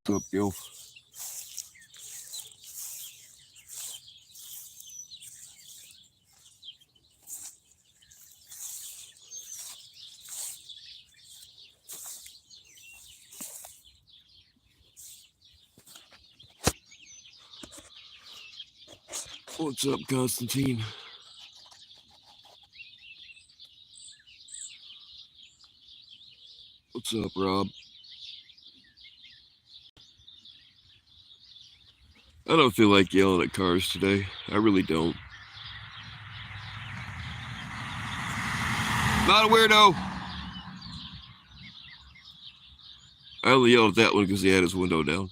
What's up, Gil? What's up, Constantine? What's up, Rob? I don't feel like yelling at cars today. I really don't. Not a weirdo. I only yelled at that one because he had his window down.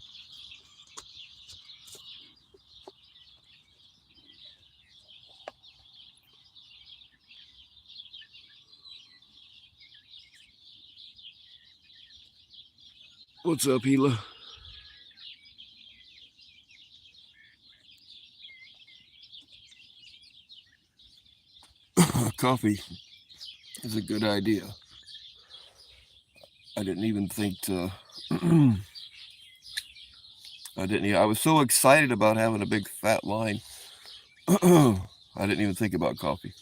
What's up, Hila? Coffee is a good idea. I didn't even think to. I was so excited about having a big fat line. I didn't even think about coffee.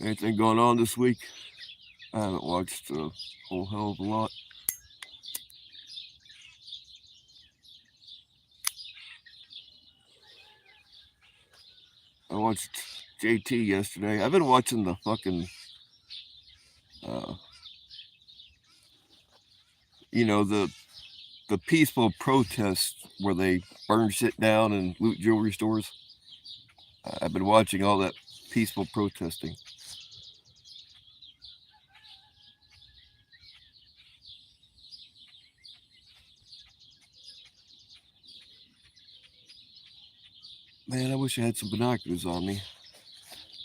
Anything going on this week? I haven't watched a whole hell of a lot. I watched JT yesterday. I've been watching the fucking, uh, the peaceful protests where they burn shit down and loot jewelry stores. I've been watching all that peaceful protesting. Man, I wish I had some binoculars on me.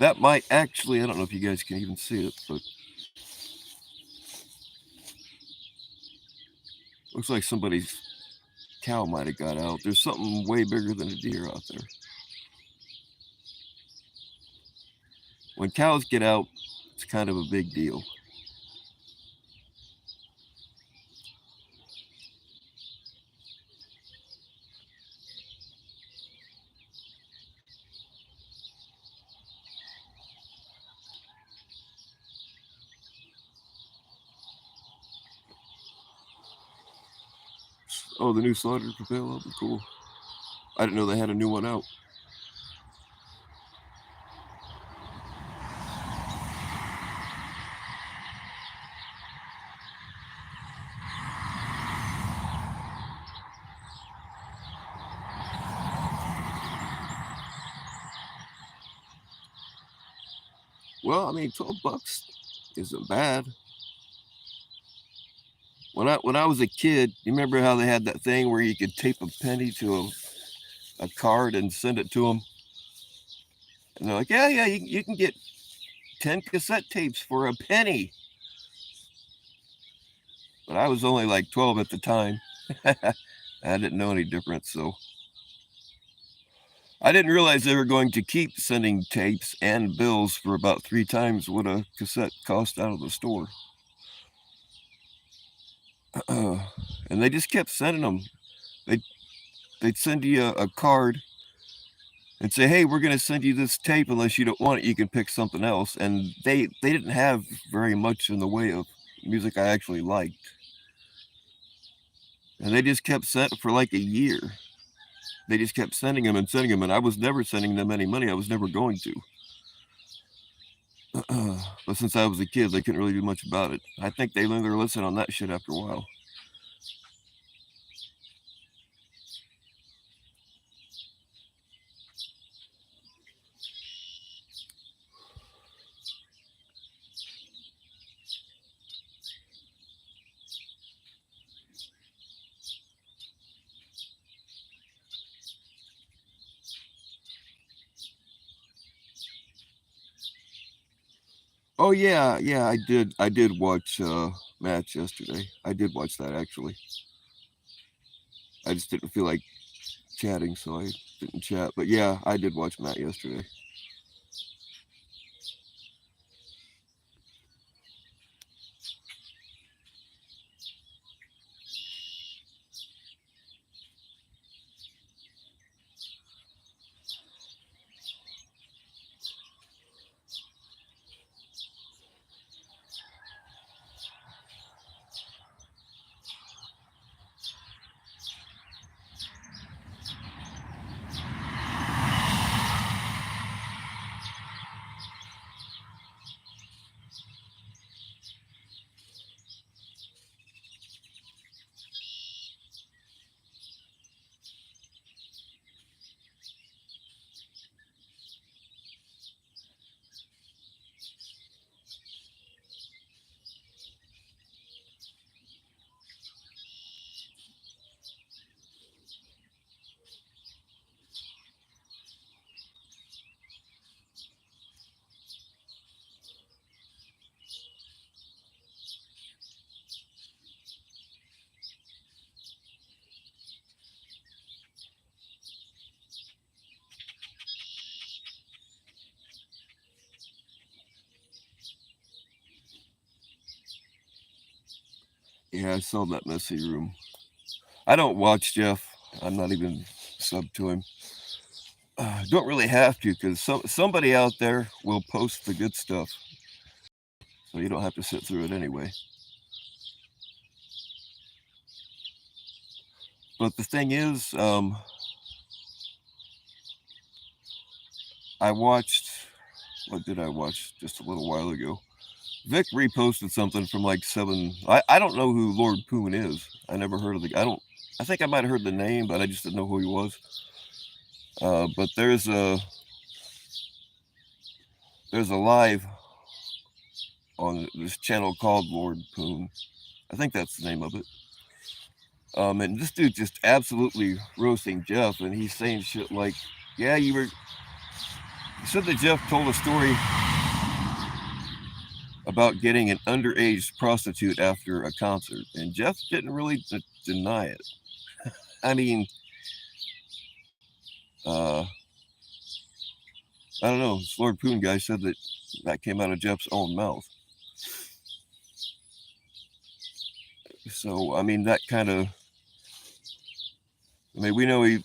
That might actually, I don't know if you guys can even see it, but looks like somebody's cow might have got out. There's something way bigger than a deer out there. When cows get out, it's kind of a big deal. Oh, the new slaughter propel, that'll be cool. I didn't know they had a new one out. Well, I mean, $12 isn't bad. When I was a kid, you remember how they had that thing where you could tape a penny to a card and send it to them? And they're like, yeah, you can get 10 cassette tapes for a penny. But I was only like 12 at the time. I didn't know any difference, so I didn't realize they were going to keep sending tapes and bills for about 3 times what a cassette cost out of the store. And they just kept sending them. They'd send you a card, and say, "Hey, we're going to send you this tape. Unless you don't want it, you can pick something else." And they didn't have very much in the way of music I actually liked, and they just kept sending for like a year. They just kept sending them, and I was never sending them any money. I was never going to. But since I was a kid, they couldn't really do much about it. I think they learned their lesson on that shit after a while. Oh yeah, yeah, I did. I did watch Match yesterday. I did watch that actually. I just didn't feel like chatting, so I didn't chat. But yeah, I did watch Matt yesterday. Yeah, I saw that messy room. I don't watch Jeff. I'm not even sub to him. Don't really have to because somebody out there will post the good stuff, so you don't have to sit through it anyway. But the thing is, I watched. What did I watch just a little while ago? Vic reposted something from like 7. I don't know who Lord Poon is. I never heard of the. I think I might have heard the name, but I just didn't know who he was. But there's a live on this channel called Lord Poon. I think that's the name of it. And this dude just absolutely roasting Jeff, and he's saying shit like, "Yeah, you said that Jeff told a story about getting an underage prostitute after a concert, and Jeff didn't really deny it. I mean, I don't know. This Lord Poon guy said that came out of Jeff's own mouth. So I mean, that kind of. I mean, we know he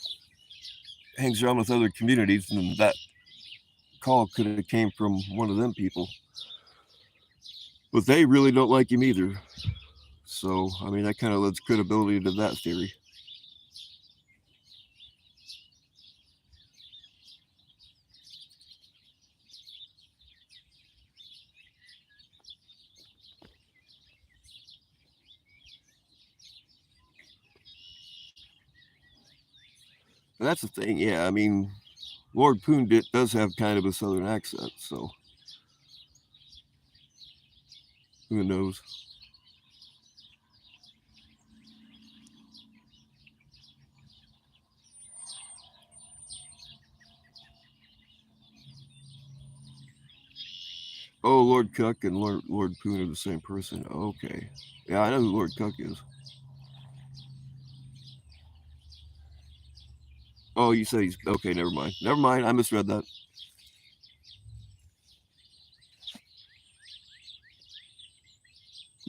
hangs around with other communities, and that call could have came from one of them people. But they really don't like him either. So, I mean, that kind of lends credibility to that theory. But that's the thing, yeah. I mean, Lord Poon does have kind of a southern accent, so who knows? Oh, Lord Cuck and Lord Poon are the same person. Okay. Yeah, I know who Lord Cuck is. Oh, you said he's okay. Never mind. Never mind. I misread that.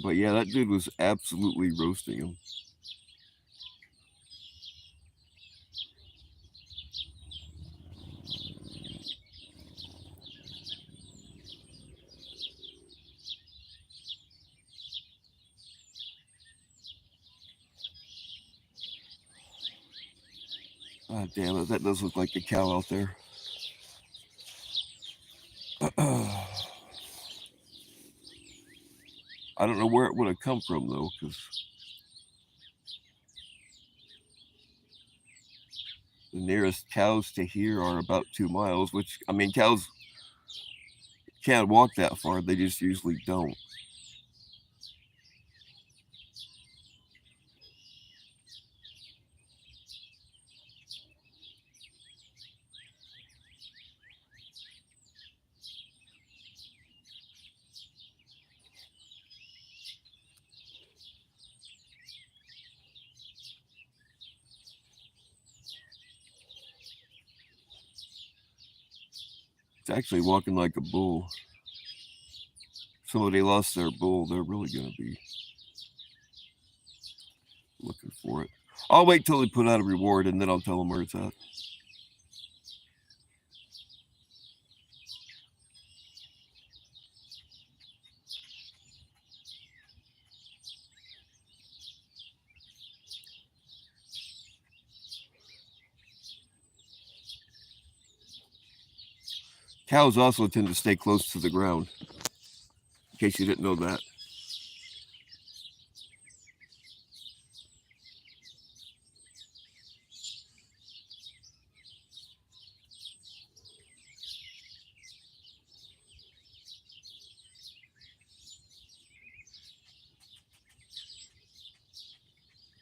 But yeah, that dude was absolutely roasting him. God damn it, that does look like the cow out there. I don't know where it would have come from though, because the nearest cows to here are about 2 miles, which, I mean, cows can't walk that far. They just usually don't. It's actually walking like a bull. Somebody lost their bull. They're really going to be looking for it. I'll wait till they put out a reward and then I'll tell them where it's at. Cows also tend to stay close to the ground, in case you didn't know that.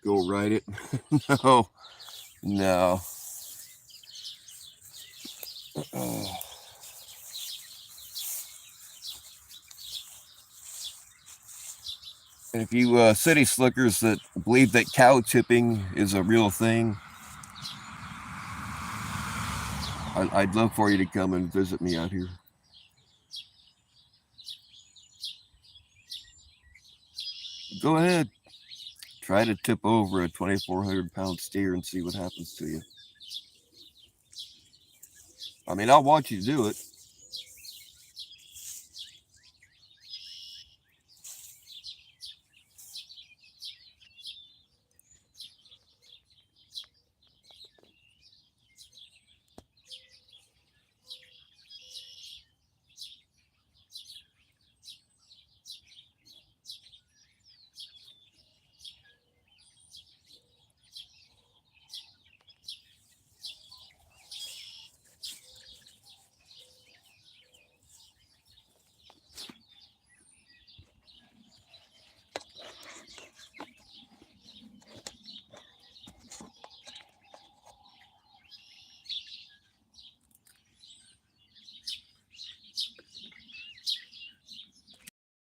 Go ride it. No. No. And if you city slickers that believe that cow tipping is a real thing, I'd love for you to come and visit me out here. Go ahead. Try to tip over a 2,400-pound steer and see what happens to you. I mean, I'll want you to do it.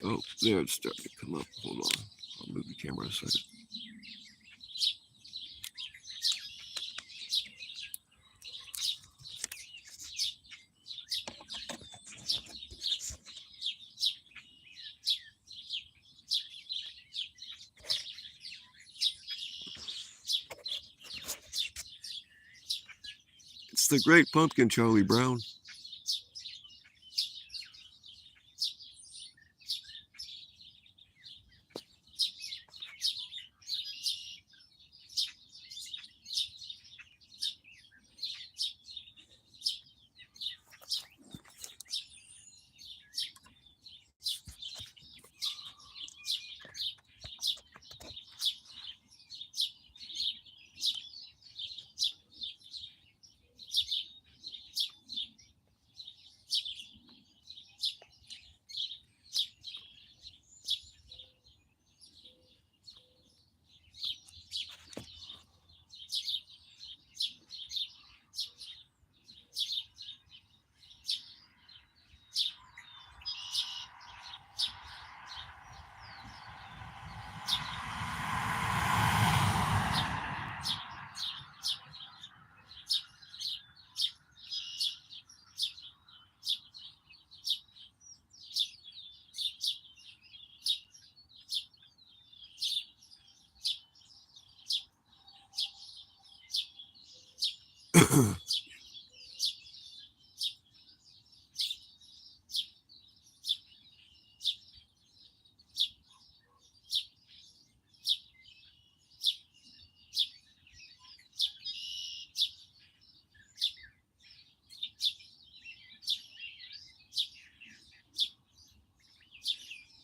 Oh, there it's starting to come up. Hold on. I'll move the camera a second. It's the Great Pumpkin, Charlie Brown.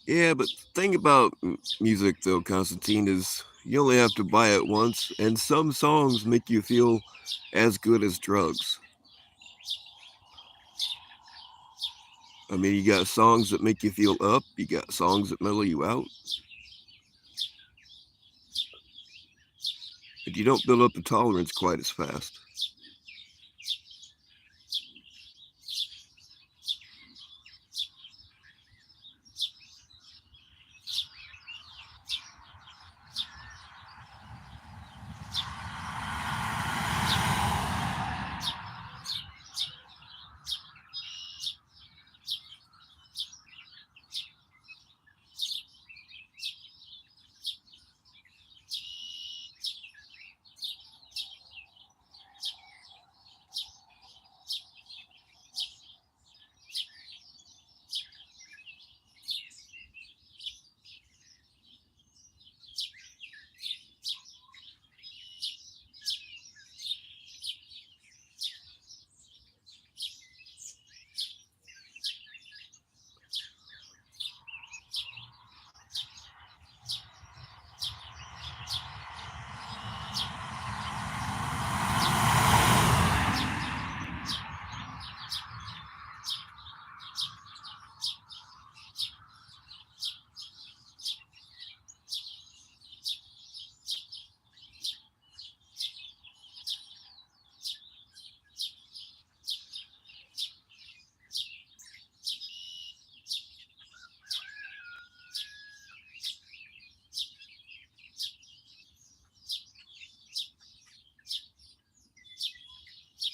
Yeah, but the thing about music, though, Constantine, is you only have to buy it once, and some songs make you feel as good as drugs. I mean, you got songs that make you feel up, you got songs that mellow you out, but you don't build up the tolerance quite as fast.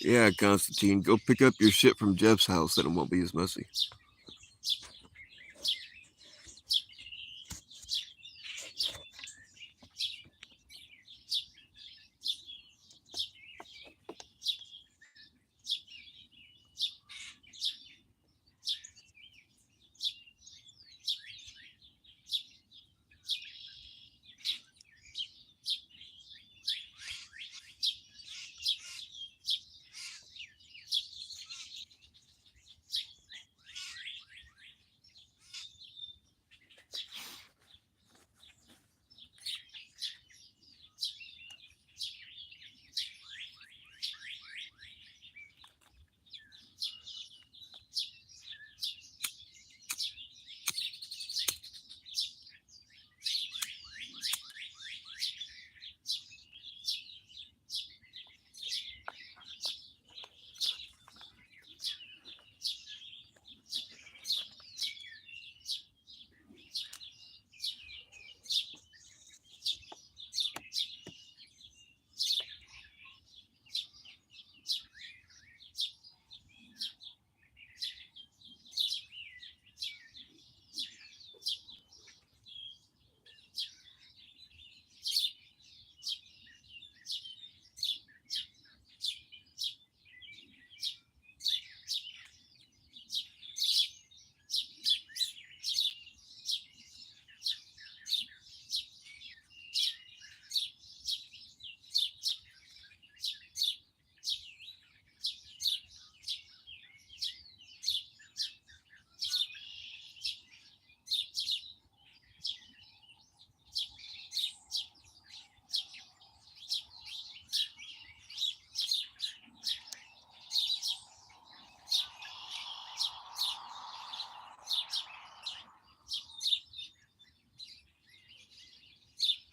Yeah, Constantine, go pick up your shit from Jeff's house, and it won't be as messy.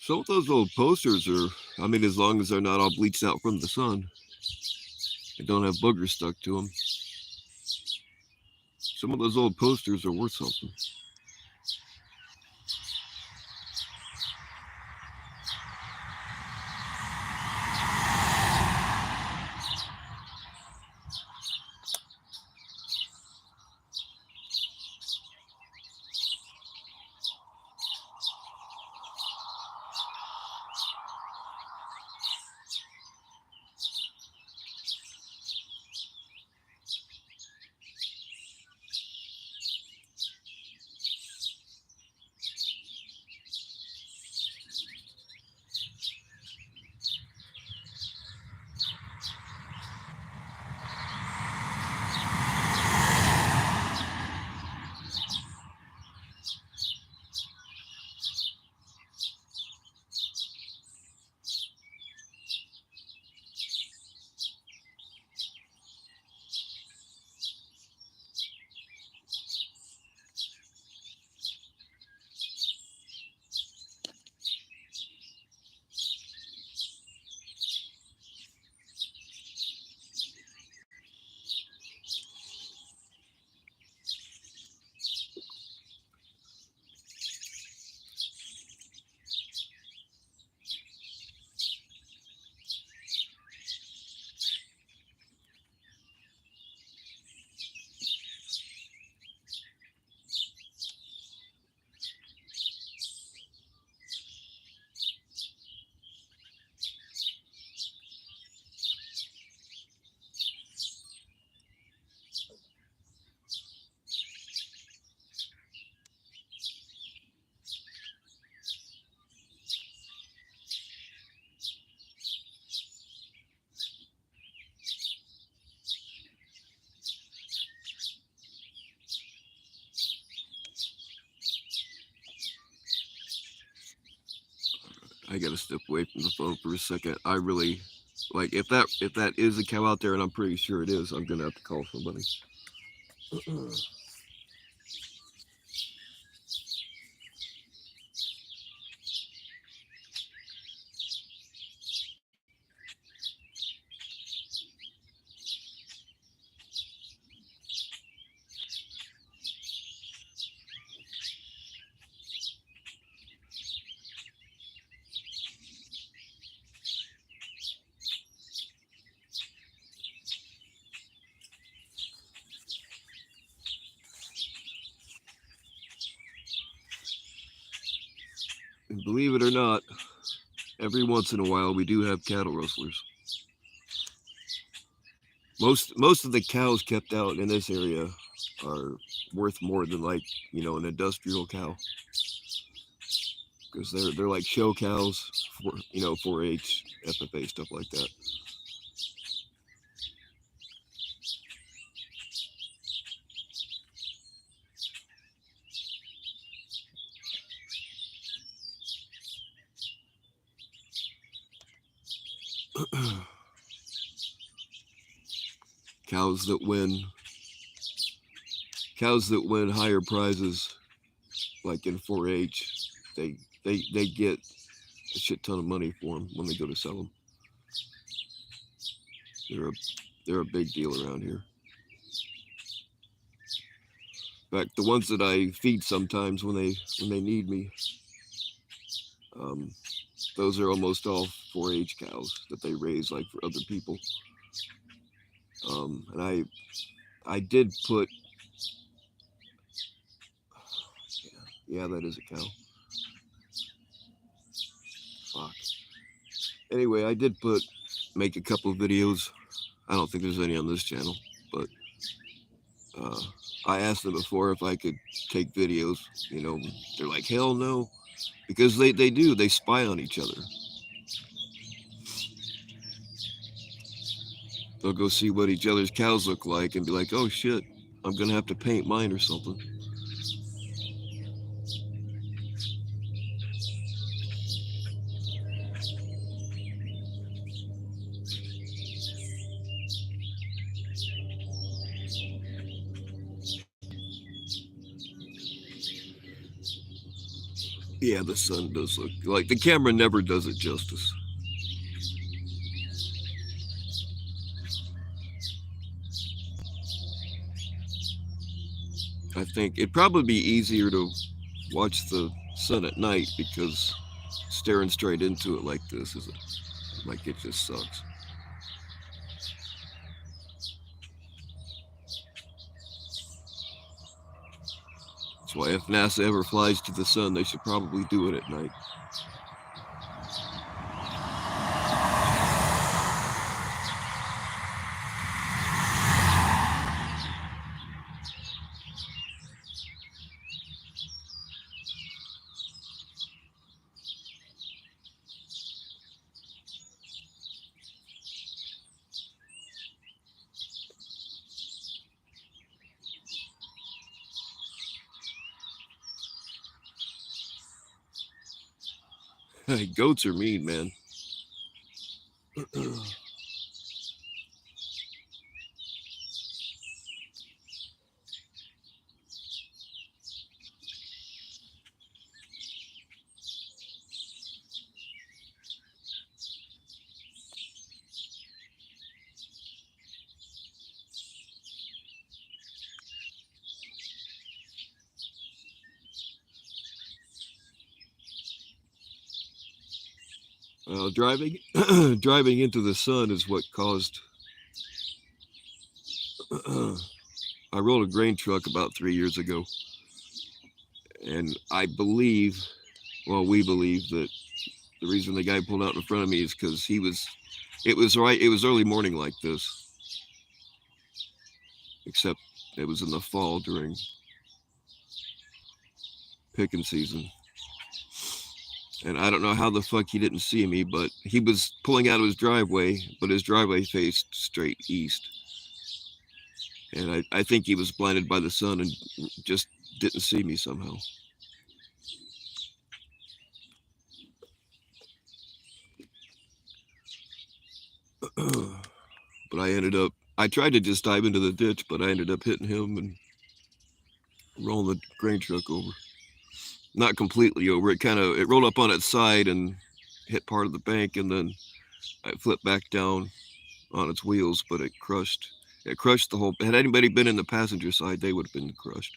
Some of those old posters are, I mean, as long as they're not all bleached out from the sun and don't have boogers stuck to them, some of those old posters are worth something. I gotta step away from the phone for a second. I really like if that is a cow out there, and I'm pretty sure it is. I'm gonna have to call somebody. And believe it or not, every once in a while we do have cattle rustlers. Most of the cows kept out in this area are worth more than like an industrial cow, because they're like show cows for 4-H, FFA, stuff like that. Cows that win higher prizes, like in 4-H, they get a shit ton of money for them when they go to sell them. They're a big deal around here. In fact, the ones that I feed sometimes when they need me, those are almost all 4-H cows that they raise like for other people. And I did put, yeah, that is a cow. Fuck. Anyway, I did make a couple of videos. I don't think there's any on this channel, but I asked them before if I could take videos. They're like, hell no, because they do. They spy on each other. They'll go see what each other's cows look like and be like, oh shit, I'm gonna have to paint mine or something. Yeah, the sun does look like the camera never does it justice. I think it'd probably be easier to watch the sun at night, because staring straight into it like this is like it just sucks. That's why if NASA ever flies to the sun, they should probably do it at night. Goats are mean, man. Driving into the sun is what caused. I rolled a grain truck about 3 years ago, and we believe that the reason the guy pulled out in front of me is because it was early morning like this, except it was in the fall during picking season. And I don't know how the fuck he didn't see me, but he was pulling out of his driveway, but his driveway faced straight east. And I think he was blinded by the sun and just didn't see me somehow. But I tried to just dive into the ditch, but I ended up hitting him and rolling the grain truck over. Not completely over. It rolled up on its side and hit part of the bank, and then I flipped back down on its wheels, but it crushed the whole. Had anybody been in the passenger side, they would have been crushed.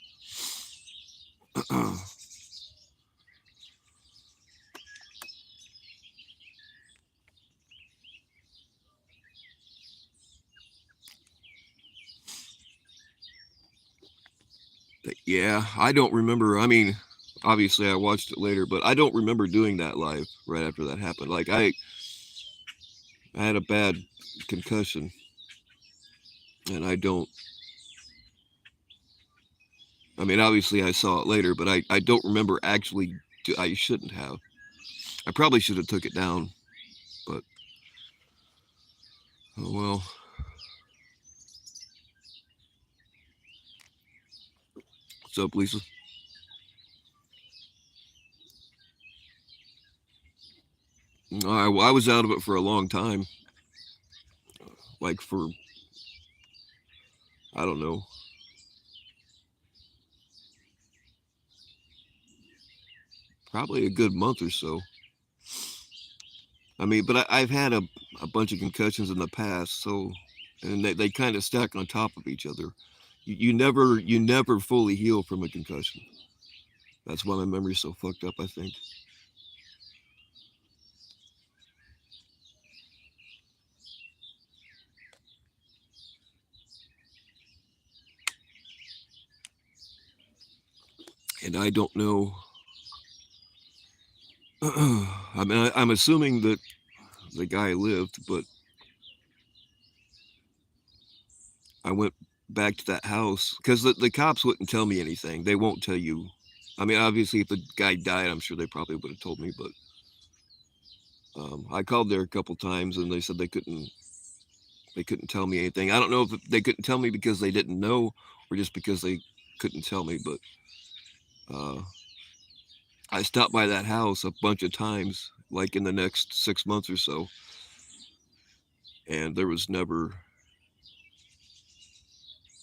Yeah, I don't remember. I mean, obviously I watched it later, but I don't remember doing that live right after that happened. Like I had a bad concussion, and I don't. I mean, obviously I saw it later, but I don't remember actually. I shouldn't have. I probably should have took it down, but oh well. What's up, Lisa? I was out of it for a long time, like for I don't know, probably a good month or so. I mean, but I've had a bunch of concussions in the past, so and they kind of stack on top of each other. You never fully heal from a concussion. That's why my memory's so fucked up, I think. And I don't know. I mean, I'm assuming that the guy lived, but I went back to that house because the cops wouldn't tell me anything. They won't tell you. I mean, obviously, if the guy died, I'm sure they probably would have told me. But I called there a couple times, and they said they couldn't tell me anything. I don't know if they couldn't tell me because they didn't know, or just because they couldn't tell me. But I stopped by that house a bunch of times, like in the next 6 months or so, and there was never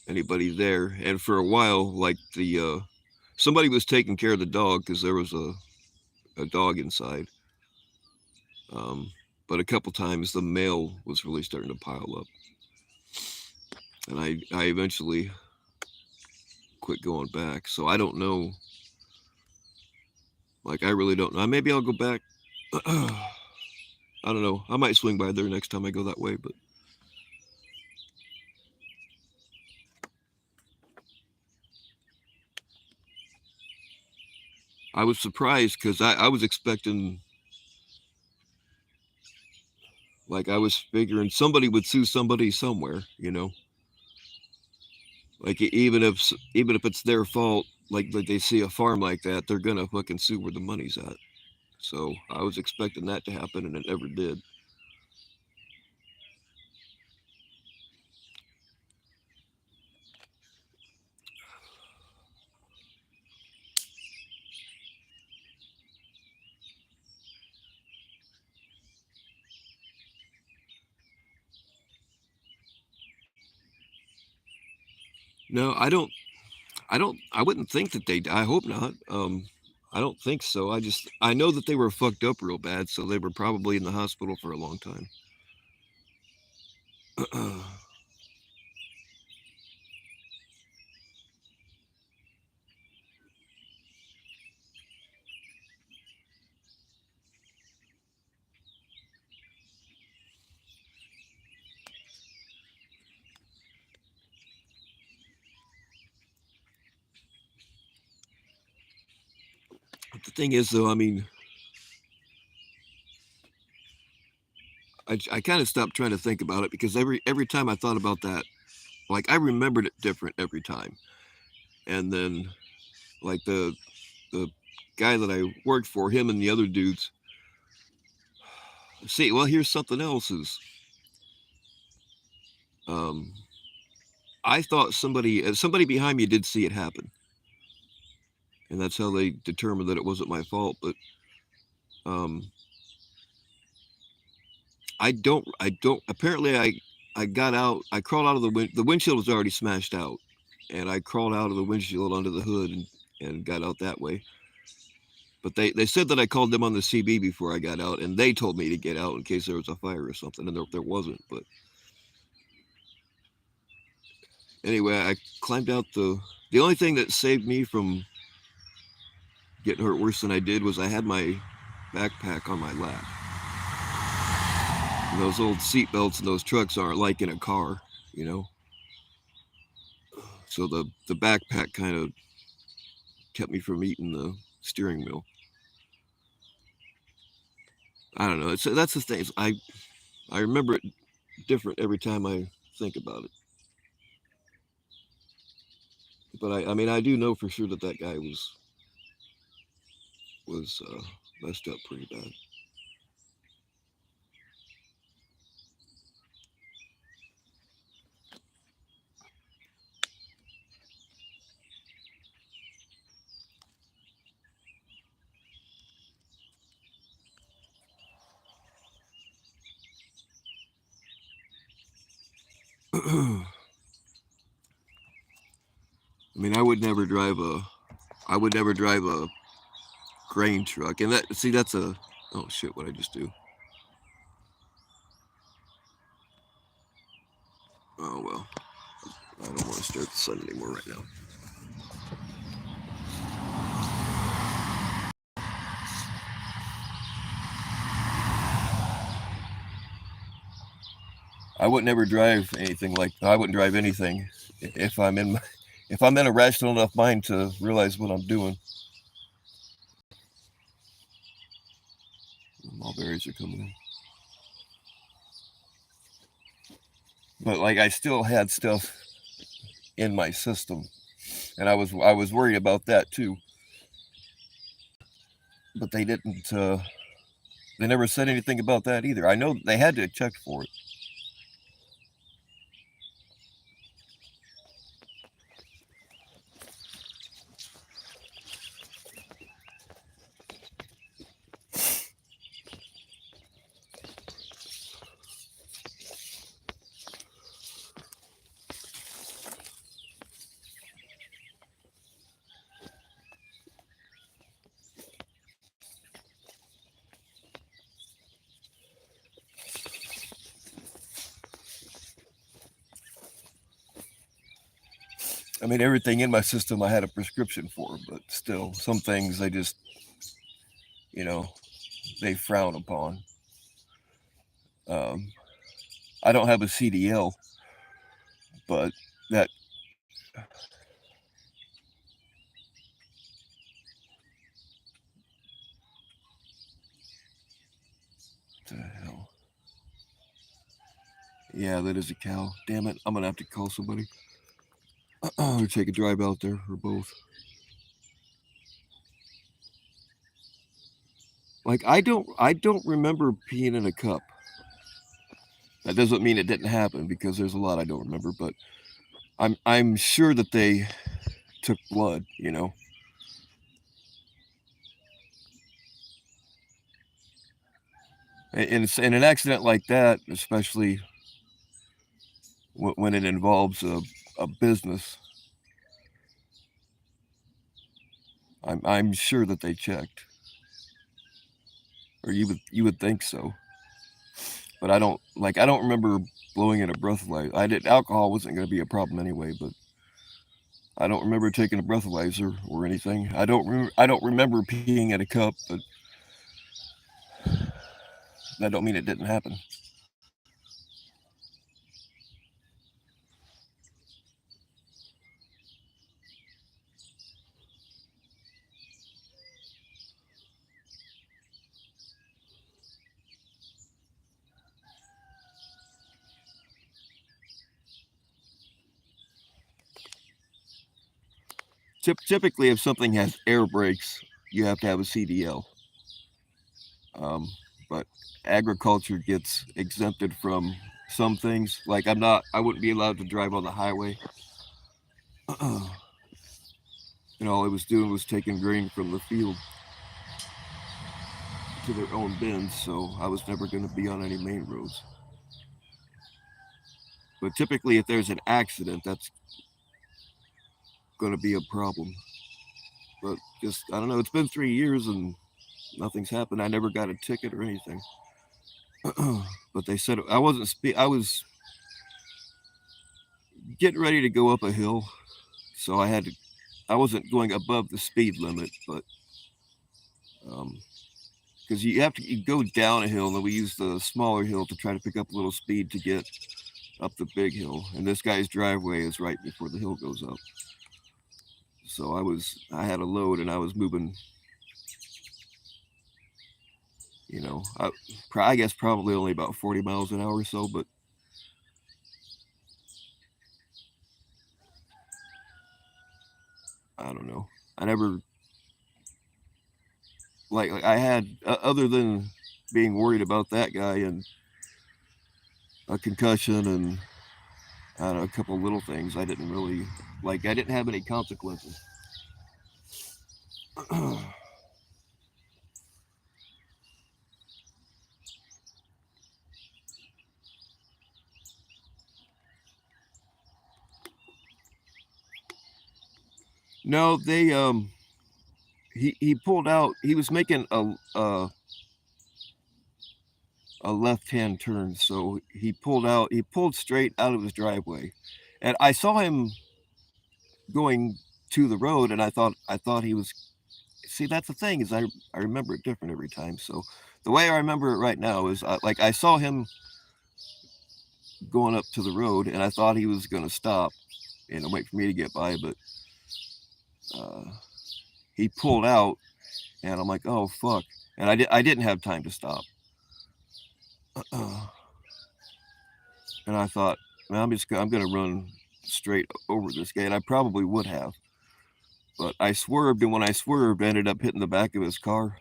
anybody there. And for a while, like somebody was taking care of the dog because there was a dog inside. But a couple times the mail was really starting to pile up, and I eventually quit going back. So I don't know. Like I really don't know. Maybe I'll go back. I don't know. I might swing by there next time I go that way, but I was surprised because I was expecting, like, I was figuring somebody would sue somebody somewhere, you know, like even if it's their fault, like they see a farm like that, they're gonna fucking sue where the money's at. So I was expecting that to happen, and it never did. No, I don't. I don't. I wouldn't think that they. I hope not. I don't think so. I know that they were fucked up real bad, so they were probably in the hospital for a long time. But the thing is, though, I mean, I kind of stopped trying to think about it because every time I thought about that, like I remembered it different every time. And then, like the guy that I worked for, him and the other dudes. See, well, here's something else. Is um, I thought somebody behind me did see it happen, and that's how they determined that it wasn't my fault. But um, I don't. Apparently, I got out. I crawled out of the windshield was already smashed out, and I crawled out of the windshield onto the hood and got out that way. But they said that I called them on the CB before I got out, and they told me to get out in case there was a fire or something, and there wasn't. But anyway, I climbed out the only thing that saved me from getting hurt worse than I did was I had my backpack on my lap. And those old seat belts in those trucks aren't like in a car, you know. So the backpack kind of kept me from eating the steering wheel. I don't know. That's the thing. I remember it different every time I think about it. But I mean, I do know for sure that guy was messed up pretty bad. I mean, I would never drive a grain truck, and that's a oh shit, what I just do. Oh well, I don't want to start the sun anymore right now. I would never drive anything like I wouldn't drive anything if I'm in a rational enough mind to realize what I'm doing. Mulberries are coming in. But like I still had stuff in my system, and I was worried about that too. But they didn't. They never said anything about that either. I know they had to check for it. I mean, everything in my system I had a prescription for, but still, some things they just, they frown upon. I don't have a CDL, but that. What the hell? Yeah, that is a cow. Damn it! I'm gonna have to call somebody. Or take a drive out there, or both. Like I don't remember peeing in a cup. That doesn't mean it didn't happen because there's a lot I don't remember, but I'm sure that they took blood, And in an accident like that, especially when it involves a business, I'm sure that they checked, or you would think so. But I don't remember blowing in a breathalyzer. Alcohol wasn't going to be a problem anyway, but I don't remember taking a breathalyzer or anything. I don't remember peeing in a cup, but that don't mean it didn't happen. Typically, if something has air brakes, you have to have a CDL. But agriculture gets exempted from some things. Like I wouldn't be allowed to drive on the highway. All I was doing was taking grain from the field. to their own bins, so I was never going to be on any main roads. But typically, if there's an accident, that's going to be a problem. But just, I don't know, it's been 3 years and nothing's happened. I never got a ticket or anything. But they said I wasn't, I was getting ready to go up a hill, so I wasn't going above the speed limit, but because you go down a hill, and we use the smaller hill to try to pick up a little speed to get up the big hill. And this guy's driveway is right before the hill goes up. So I had a load and I was moving, I guess probably only about 40 miles an hour or so, but I don't know. I never, like I had, other than being worried about that guy and a concussion and I don't know, a couple little things, I didn't really, I didn't have any consequences. No, he pulled out. He was making a left-hand turn, so he pulled out. He pulled straight out of his driveway, and I saw him going to the road, and I thought he was. See, that's the thing is I remember it different every time. So the way I remember it right now is I saw him going up to the road, and I thought he was going to stop and wait for me to get by, but he pulled out, and I'm like, oh fuck, and I didn't have time to stop. And I thought, man, I'm going to run straight over this guy, and I probably would have, but I swerved, and when I swerved, I ended up hitting the back of his car,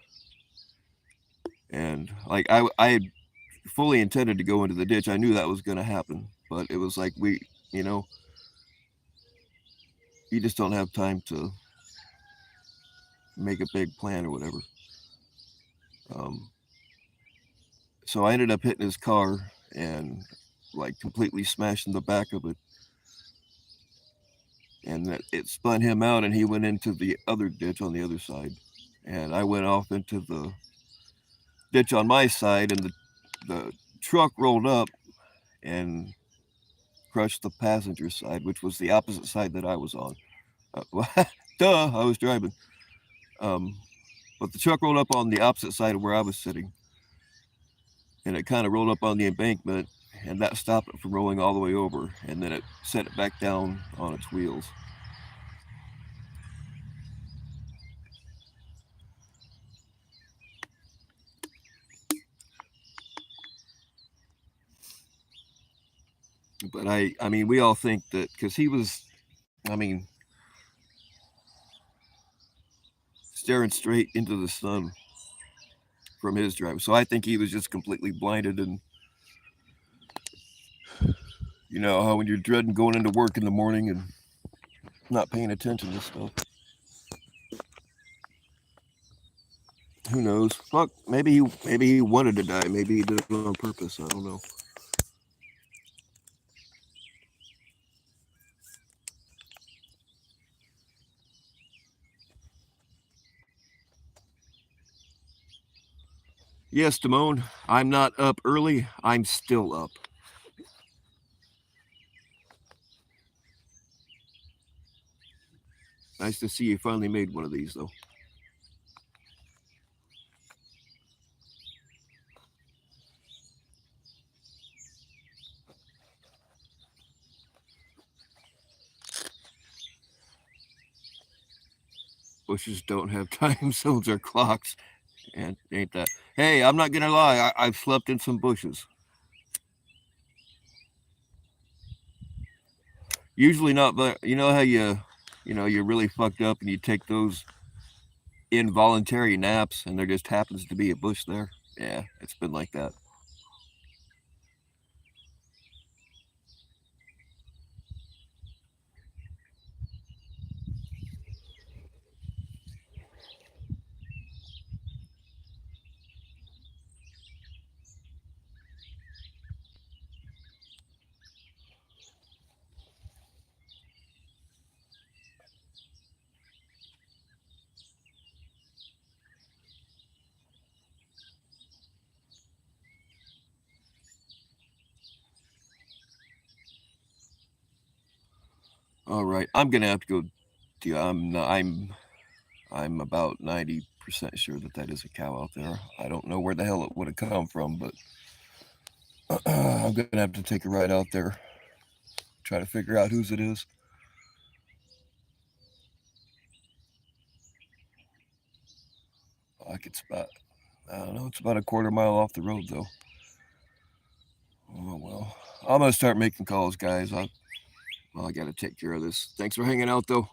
and I had fully intended to go into the ditch. I knew that was going to happen, but it was like you just don't have time to make a big plan or whatever. So I ended up hitting his car and completely smashing the back of it, and it spun him out, and he went into the other ditch on the other side, and I went off into the ditch on my side, and the truck rolled up and crushed the passenger side, which was the opposite side that I was on. Duh, I was driving. But the truck rolled up on the opposite side of where I was sitting, and it kind of rolled up on the embankment, and that stopped it from rolling all the way over, and then it set it back down on its wheels. But I mean, we all think that because he was, I mean, staring straight into the sun from his drive. So I think he was just completely blinded, and you know how when you're dreading going into work in the morning and not paying attention to stuff. Who knows? Fuck, maybe he wanted to die. Maybe he did it on purpose. I don't know. Yes, Damone, I'm not up early. I'm still up. Nice to see you finally made one of these, though. Bushes don't have time zones or clocks, and ain't that? Hey, I'm not gonna lie. I've slept in some bushes. Usually not, but you know how you're really fucked up and you take those involuntary naps, and there just happens to be a bush there. Yeah, it's been like that. All right, I'm gonna have to go. I'm about 90% sure that is a cow out there. I don't know where the hell it would have come from, but I'm gonna have to take a ride out there, try to figure out whose it is. Like it's about, I don't know, it's about a quarter mile off the road though. Oh well, I'm gonna start making calls, guys. I got to take care of this. Thanks for hanging out though.